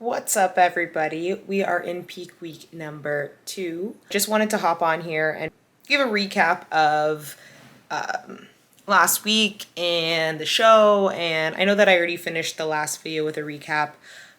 What's up, everybody? We are in peak week number 2. Just wanted to hop on here and give a recap of last week and the show. And I know that I already finished the last video with a recap,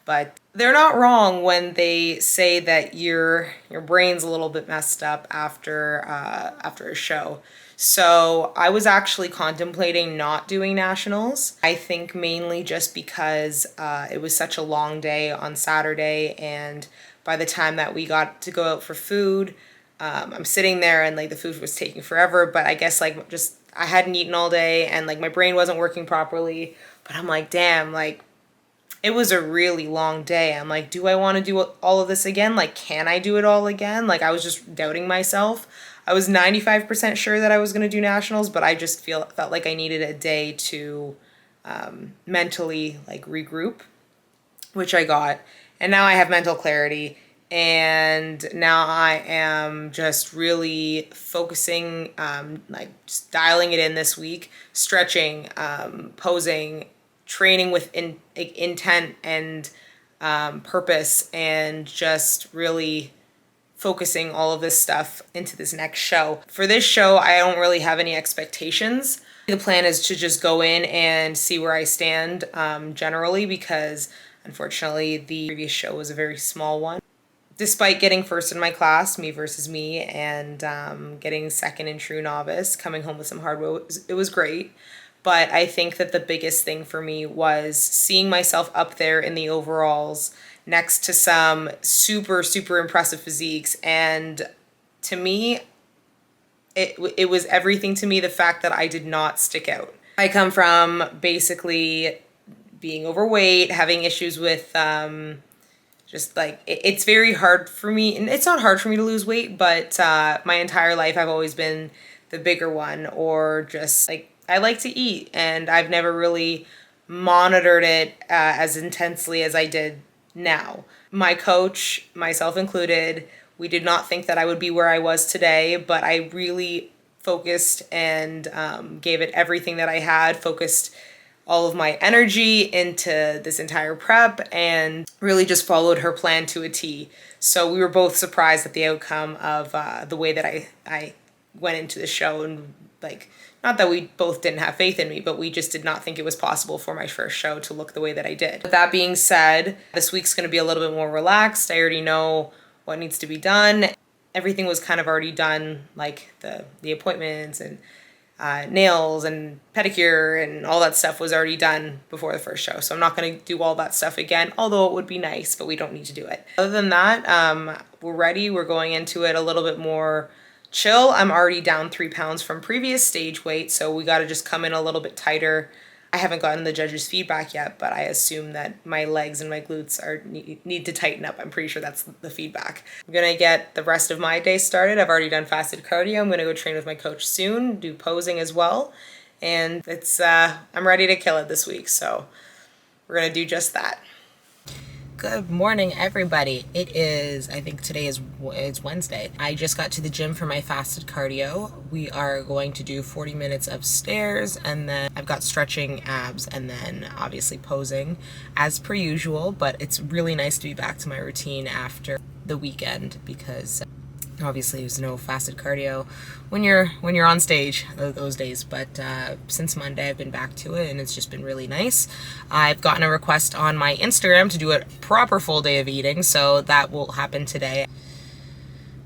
but they're not wrong when they say that your brain's a little bit messed up after a show. So I was actually contemplating not doing nationals. I think mainly just because it was such a long day on Saturday, and by the time that we got to go out for food, I'm sitting there and like the food was taking forever. But I guess like just I hadn't eaten all day and like my brain wasn't working properly. But I'm like, damn, like it was a really long day. I'm like, do I want to do all of this again? Like, can I do it all again? Like, I was just doubting myself. I was 95% sure that I was going to do nationals, but I just felt like I needed a day to mentally like regroup, which I got. And now I have mental clarity. And now I am just really focusing, like just dialing it in this week, stretching, posing, training with intent and purpose, and just really focusing all of this stuff into this next show. For this show, I don't really have any expectations. The plan is to just go in and see where I stand generally, because unfortunately the previous show was a very small one. Despite getting first in my class, me versus me, and getting second in true novice, coming home with some hardware, it was great. But I think that the biggest thing for me was seeing myself up there in the overalls next to some super, super impressive physiques. And to me, it was everything to me, the fact that I did not stick out. I come from basically being overweight, having issues with just like it's very hard for me, and it's not hard for me to lose weight, but my entire life I've always been the bigger one, or just like I like to eat, and I've never really monitored it as intensely as I did now. My coach, myself included, we did not think that I would be where I was today, but I really focused and gave it everything that I had, focused all of my energy into this entire prep, and really just followed her plan to a T. So we were both surprised at the outcome of the way that I went into the show. And like, not that we both didn't have faith in me, but we just did not think it was possible for my first show to look the way that I did. With that being said, this week's going to be a little bit more relaxed. I already know what needs to be done. Everything was kind of already done, like the appointments and nails and pedicure and all that stuff was already done before the first show. So I'm not going to do all that stuff again, although it would be nice, but we don't need to do it. Other than that, we're ready. We're going into it a little bit more chill. I'm already down 3 pounds from previous stage weight, so we got to just come in a little bit tighter. I haven't gotten the judges' feedback yet, but I assume that my legs and my glutes need to tighten up. I'm pretty sure that's the feedback. I'm gonna get the rest of my day started. I've already done fasted cardio. I'm gonna go train with my coach soon, do posing as well. And I'm ready to kill it this week, so we're gonna do just that. Good morning, everybody. It is, I think today it's Wednesday. I just got to the gym for my fasted cardio. We are going to do 40 minutes of stairs, and then I've got stretching, abs, and then obviously posing as per usual. But it's really nice to be back to my routine after the weekend, because obviously there's no fasted cardio when you're on stage those days, but since Monday I've been back to it, and it's just been really nice. I've gotten a request on my Instagram to do a proper full day of eating, so that will happen today.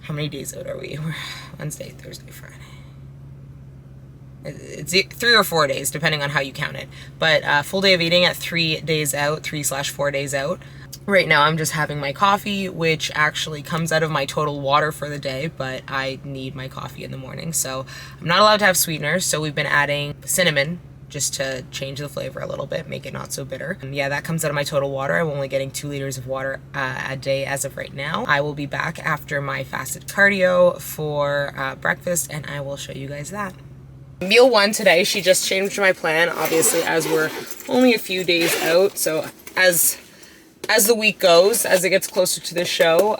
How many days out are we? Wednesday, Thursday, Friday. It's 3 or 4 days depending on how you count it, but full day of eating at 3 days out, 3/4 days out. Right now I'm just having my coffee, which actually comes out of my total water for the day, but I need my coffee in the morning, so I'm not allowed to have sweeteners. So we've been adding cinnamon just to change the flavor a little bit, make it not so bitter. And yeah, that comes out of my total water. I'm only getting 2 liters of water a day as of right now. I will be back after my fasted cardio for breakfast, and I will show you guys that. Meal 1 today, she just changed my plan, obviously, as we're only a few days out. So as the week goes, as it gets closer to the show,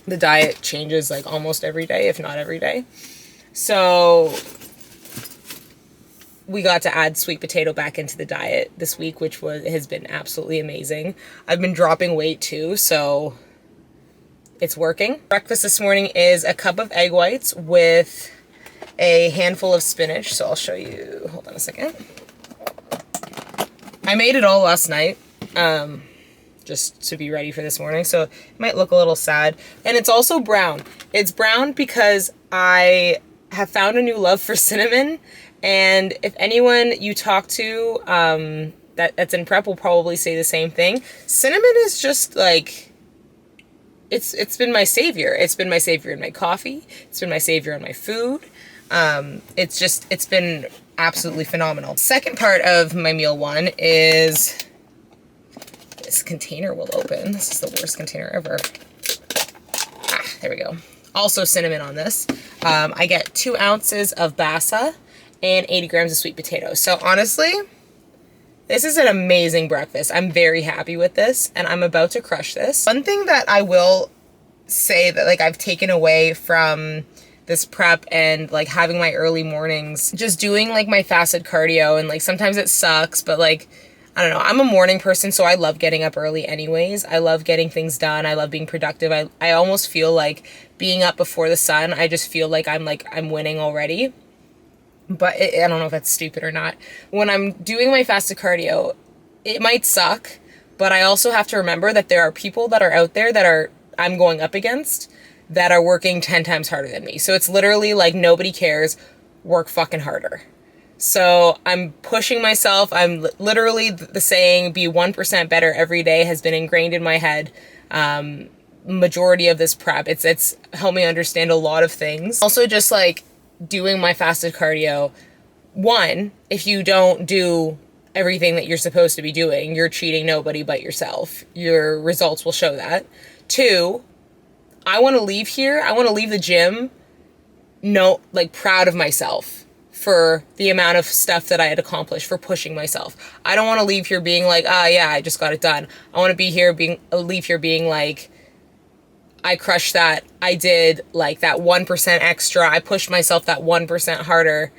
the diet changes like almost every day, if not every day. So we got to add sweet potato back into the diet this week, which has been absolutely amazing. I've been dropping weight too, so it's working. Breakfast this morning is a cup of egg whites with a handful of spinach. So I'll show you, hold on a second. I made it all last night, just to be ready for this morning. So it might look a little sad. And it's also brown. It's brown because I have found a new love for cinnamon. And if anyone you talk to that's in prep will probably say the same thing. Cinnamon is just like, it's been my savior. It's been my savior in my coffee. It's been my savior in my food. It's been absolutely phenomenal. Second part of my meal one is, this container will open. This is the worst container ever. There we go. Also cinnamon on this. I get 2 ounces of basa and 80 grams of sweet potatoes. So honestly, this is an amazing breakfast. I'm very happy with this, and I'm about to crush this. One thing that I will say that like I've taken away from this prep and like having my early mornings, just doing like my fasted cardio, and like sometimes it sucks, but like, I don't know, I'm a morning person, so I love getting up early anyways. I love getting things done. I love being productive. I almost feel like being up before the sun, I just feel like I'm winning already. But I don't know if that's stupid or not. When I'm doing my fasted cardio, it might suck, but I also have to remember that there are people that are out there that I'm going up against that are working 10 times harder than me. So it's literally like nobody cares, work fucking harder. So I'm pushing myself. I'm literally, the saying, be 1% better every day has been ingrained in my head. Majority of this prep, it's helped me understand a lot of things. Also just like doing my fasted cardio. One, if you don't do everything that you're supposed to be doing, you're cheating nobody but yourself. Your results will show that. 2, I want to leave here. I want to leave the gym proud of myself for the amount of stuff that I had accomplished, for pushing myself. I don't want to leave here being like, yeah, I just got it done. I want to leave here being like, I crushed that. I did like that 1% extra. I pushed myself that 1% harder.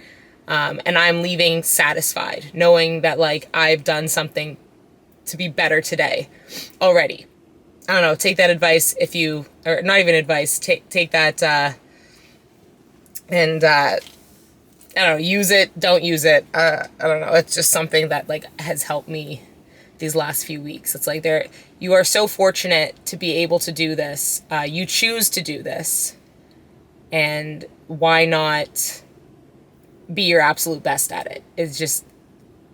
And I'm leaving satisfied, knowing that like I've done something to be better today already. I don't know, take that advice or not even advice, take that, and I don't know, use it, don't use it. I don't know. It's just something that like has helped me these last few weeks. It's like you are so fortunate to be able to do this. You choose to do this, and why not be your absolute best at it? It's just,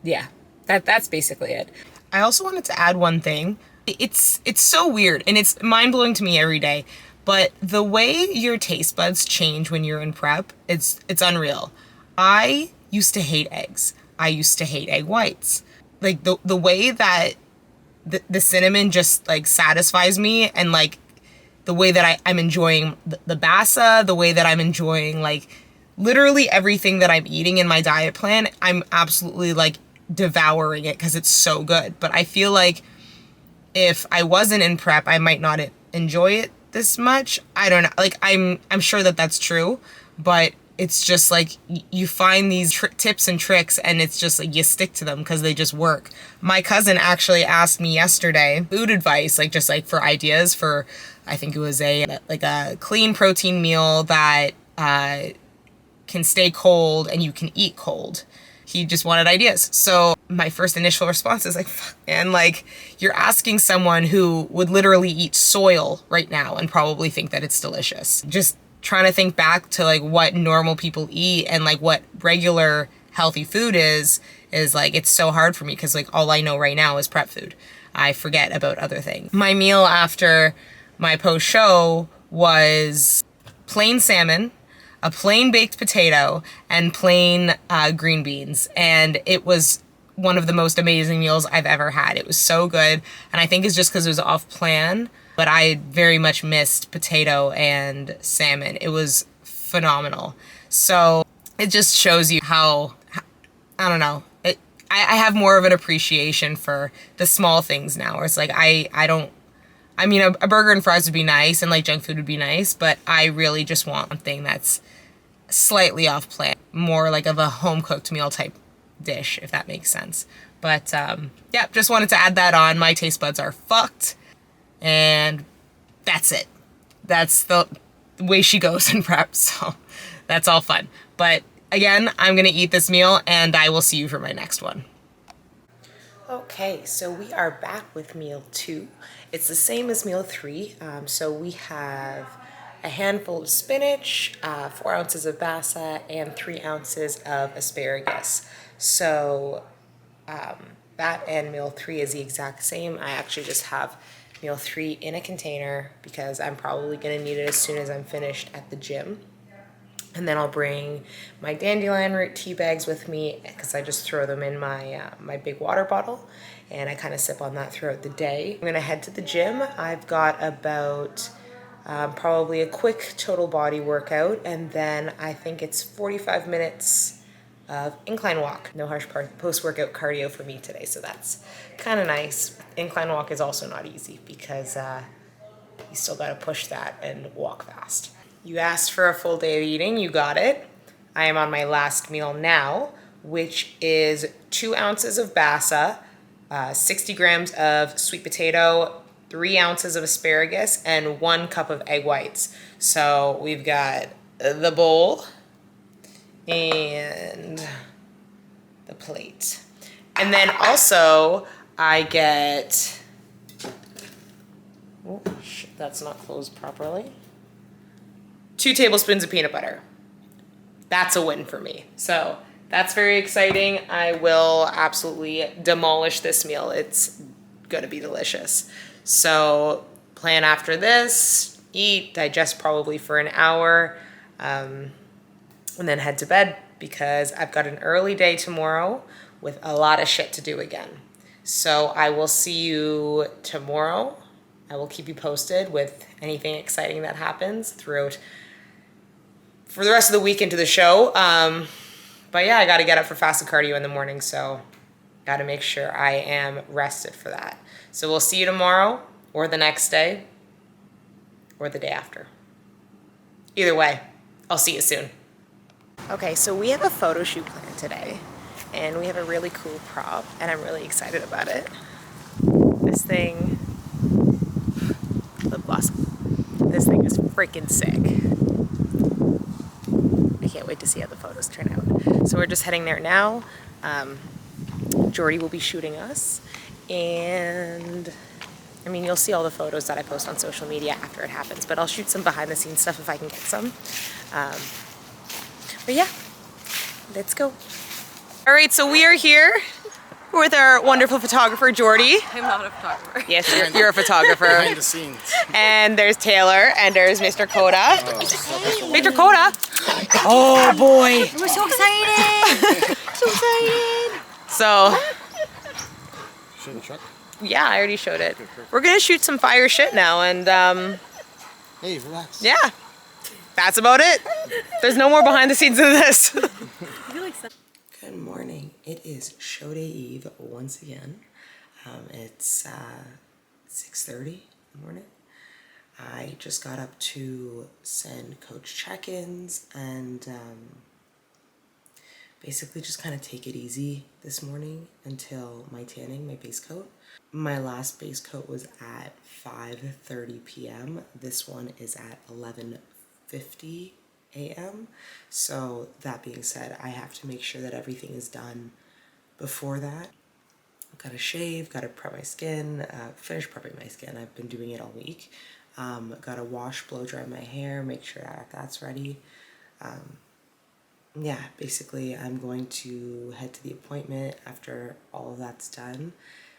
yeah, that's basically it. I also wanted to add one thing. It's so weird, and it's mind-blowing to me every day, but the way your taste buds change when you're in prep, it's unreal. I used to hate eggs. I used to hate egg whites. Like the way that the cinnamon just like satisfies me, and like the way that I'm enjoying the basa, the way that I'm enjoying like literally everything that I'm eating in my diet plan, I'm absolutely like devouring it because it's so good. But I feel like if I wasn't in prep, I might not enjoy it this much. I don't know. Like I'm sure that that's true, but it's just like you find these tips and tricks, and it's just like you stick to them because they just work. My cousin actually asked me yesterday food advice, like just like for ideas for, I think it was a clean protein meal that can stay cold and you can eat cold. He just wanted ideas. So my first initial response is like, fuck, man, like you're asking someone who would literally eat soil right now and probably think that it's delicious. Just trying to think back to like what normal people eat and like what regular healthy food is like, it's so hard for me because like all I know right now is prep food. I forget about other things. My meal after my post show was plain salmon, a plain baked potato, and plain green beans. And it was one of the most amazing meals I've ever had. It was so good. And I think it's just because it was off plan, but I very much missed potato and salmon. It was phenomenal. So it just shows you how I don't know. I have more of an appreciation for the small things now, where it's like I mean, a burger and fries would be nice, and like junk food would be nice, but I really just want something that's slightly off plan, more like of a home cooked meal type dish, if that makes sense. But yeah, just wanted to add that on. My taste buds are fucked, and that's it. That's the way she goes in prep, so that's all fun. But again, I'm gonna eat this meal, and I will see you for my next one. Okay, so we are back with meal 2. It's the same as meal 3. So we have a handful of spinach, 4 ounces of basa, and 3 ounces of asparagus. So that and meal 3 is the exact same. I actually just have meal 3 in a container because I'm probably gonna need it as soon as I'm finished at the gym. And then I'll bring my dandelion root tea bags with me because I just throw them in my my big water bottle, and I kind of sip on that throughout the day. I'm gonna head to the gym. I've got about probably a quick total body workout, and then I think it's 45 minutes of incline walk. No harsh post-workout cardio for me today, so that's kind of nice. Incline walk is also not easy because you still gotta push that and walk fast. You asked for a full day of eating, you got it. I am on my last meal now, which is 2 ounces of basa, 60 grams of sweet potato, 3 ounces of asparagus, and 1 cup of egg whites. So we've got the bowl and the plate. And then also I get, oh shit, that's not closed properly. 2 tablespoons of peanut butter. That's a win for me. So that's very exciting. I will absolutely demolish this meal. It's gonna be delicious. So plan after this, eat, digest probably for an hour, and then head to bed because I've got an early day tomorrow with a lot of shit to do again. So I will see you tomorrow. I will keep you posted with anything exciting that happens throughout for the rest of the week into the show. But yeah, I got to get up for fasted cardio in the morning, so got to make sure I am rested for that. So we'll see you tomorrow or the next day or the day after. Either way, I'll see you soon. Okay, so we have a photo shoot planned today, and we have a really cool prop, and I'm really excited about it. This thing, lip gloss. This thing is freaking sick. I can't wait to see how the photos turn out. So we're just heading there now. Jordy will be shooting us, and I mean, you'll see all the photos that I post on social media after it happens, but I'll shoot some behind the scenes stuff if I can get some. But yeah, let's go. All right, so we are here with our wonderful photographer, Jordy. I'm not a photographer. Yes, you're a photographer. Behind the scenes. And there's Taylor, and there's Mr. Coda. Mr. Coda. Oh boy. We're so excited. So excited. So, Show the truck. yeah, I already showed it. We're gonna shoot some fire shit now, and Hey, relax. yeah, that's about it. There's no more behind the scenes of this. Good morning. It is show day eve once again. It's 6:30 in the morning. I just got up to send coach check-ins and basically just kind of take it easy this morning until my tanning, my base coat. My last base coat was at 5:30 p.m. This one is at 11:50 a.m. So that being said, I have to make sure that everything is done before that. I've got to shave, got to prep my skin, finish prepping my skin. I've been doing it all week. Got to wash, blow dry my hair, make sure that that's ready. Yeah, basically I'm going to head to the appointment after all of that's done.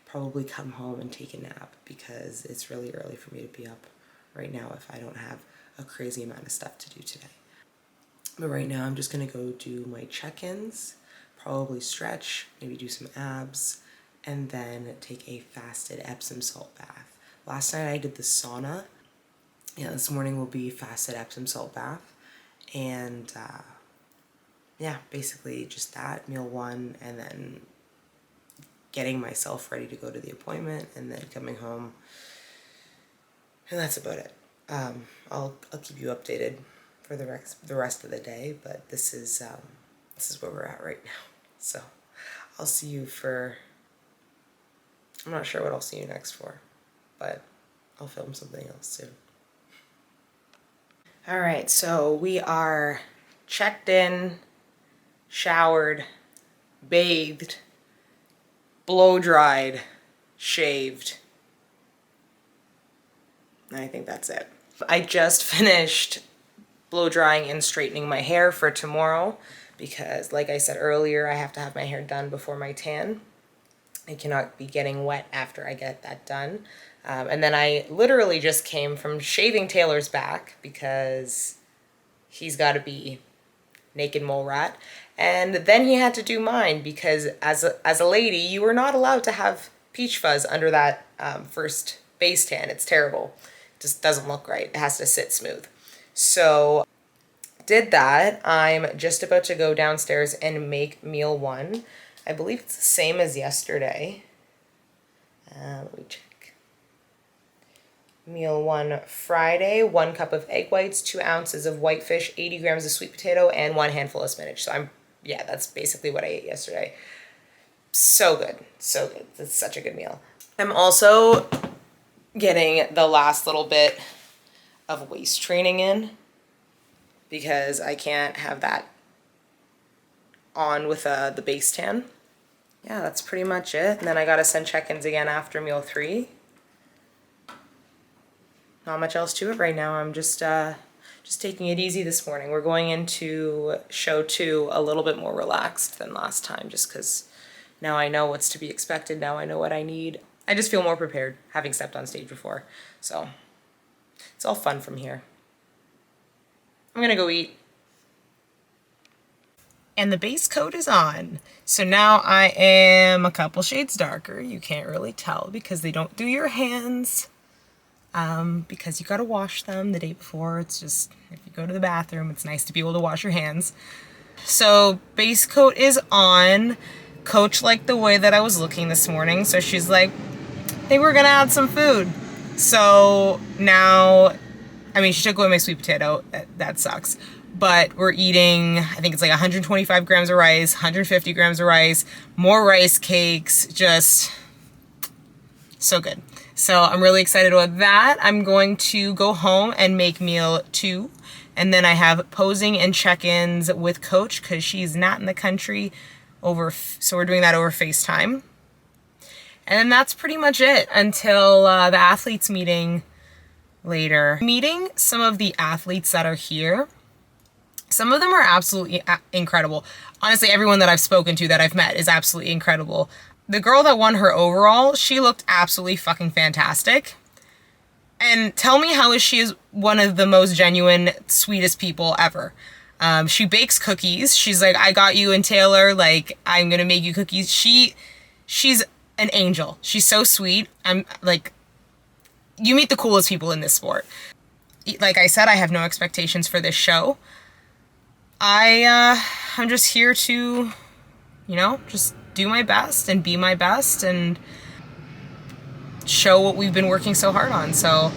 Probably come home and take a nap because it's really early for me to be up right now if I don't have a crazy amount of stuff to do today. But right now I'm just gonna go do my check-ins, probably stretch, maybe do some abs, and then take a fasted Epsom salt bath. Last night I did the sauna. Yeah, this morning will be fasted Epsom salt bath. And yeah, basically just that, meal 1, and then getting myself ready to go to the appointment, and then coming home. And that's about it. I'll keep you updated for the rest of the day, but this is where we're at right now. So I'll see you for, I'm not sure what I'll see you next for, but I'll film something else soon. All right, so we are checked in, showered, bathed, blow dried, shaved. And I think that's it. I just finished blow drying and straightening my hair for tomorrow because, like I said earlier, I have to have my hair done before my tan. I cannot be getting wet after I get that done. And then I literally just came from shaving Taylor's back because he's got to be naked mole rat. And then he had to do mine because as a lady, you are not allowed to have peach fuzz under that first base tan. It's terrible. It just doesn't look right. It has to sit smooth. So did that. I'm just about to go downstairs and make meal one. I believe it's the same as yesterday. Let me check. Meal one Friday, 1 cup of egg whites, 2 ounces of white fish, 80 grams of sweet potato, and 1 handful of spinach. So yeah, that's basically what I ate yesterday. So good, so good. It's such a good meal. I'm also getting the last little bit of waist training in because I can't have that on with the base tan. Yeah, that's pretty much it. And then I gotta send check-ins again after meal 3. Not much else to it right now. I'm just taking it easy this morning. We're going into show 2 a little bit more relaxed than last time just because now I know what's to be expected. Now I know what I need. I just feel more prepared having stepped on stage before. So it's all fun from here. I'm gonna go eat. And the base coat is on. So now I am a couple shades darker. You can't really tell because they don't do your hands. Because you gotta wash them the day before. It's just, if you go to the bathroom, it's nice to be able to wash your hands. So base coat is on. Coach liked the way that I was looking this morning, so she's like, I think we're gonna add some food. So now, I mean, she took away my sweet potato. That sucks. But we're eating, I think it's like 125 grams of rice, 150 grams of rice, more rice cakes, just so good. So I'm really excited about that. I'm going to go home and make meal 2. And then I have posing and check-ins with Coach because she's not in the country so we're doing that over FaceTime. And then that's pretty much it until the athletes meeting later. Meeting some of the athletes that are here. Some of them are absolutely incredible. Honestly, everyone that I've spoken to that I've met is absolutely incredible. The girl that won her overall, she looked absolutely fucking fantastic. And tell me how she is one of the most genuine, sweetest people ever. She bakes cookies. She's like, I got you and Taylor, like, I'm gonna make you cookies. She's an angel. She's so sweet. I'm like, you meet the coolest people in this sport. Like I said, I have no expectations for this show. I'm just here to, just do my best and be my best and show what we've been working so hard on. So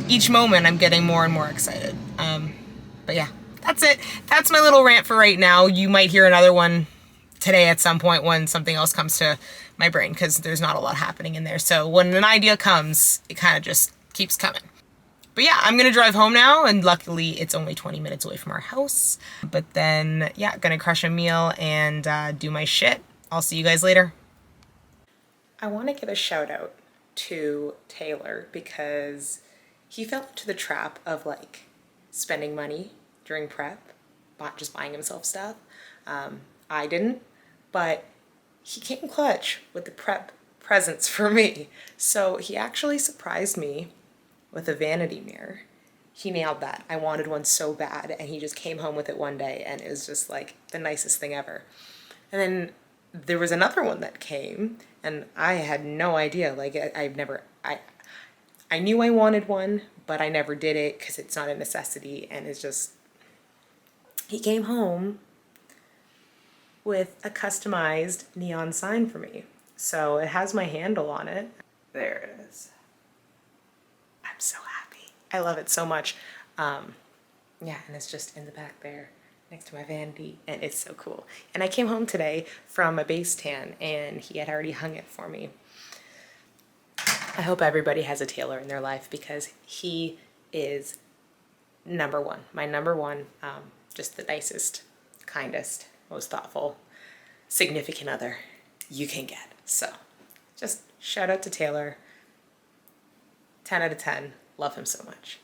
each moment I'm getting more and more excited. But yeah, that's it. That's my little rant for right now. You might hear another one today at some point when something else comes to my brain because there's not a lot happening in there. So when an idea comes, it kind of just keeps coming. But yeah, I'm going to drive home now, and luckily it's only 20 minutes away from our house. But then, yeah, going to crush a meal and do my shit. I'll see you guys later. I want to give a shout out to Taylor because he fell into the trap of like spending money during prep, just buying himself stuff. I didn't, but he came clutch with the prep presents for me. So he actually surprised me with a vanity mirror. He nailed that. I wanted one so bad, and he just came home with it one day, and it was just like the nicest thing ever. And then there was another one that came, and I had no idea. Like I knew I wanted one, but I never did it because it's not a necessity, and it's just, he came home with a customized neon sign for me. So it has my handle on it. There it is. I'm so happy. I love it so much. Yeah, and it's just in the back there. next to my vanity, and it's so cool. And I came home today from a base tan, and he had already hung it for me. I hope everybody has a tailor in their life because he is number one. My number one, just the nicest, kindest, most thoughtful significant other you can get. So just shout out to Taylor. 10 out of 10. Love him so much.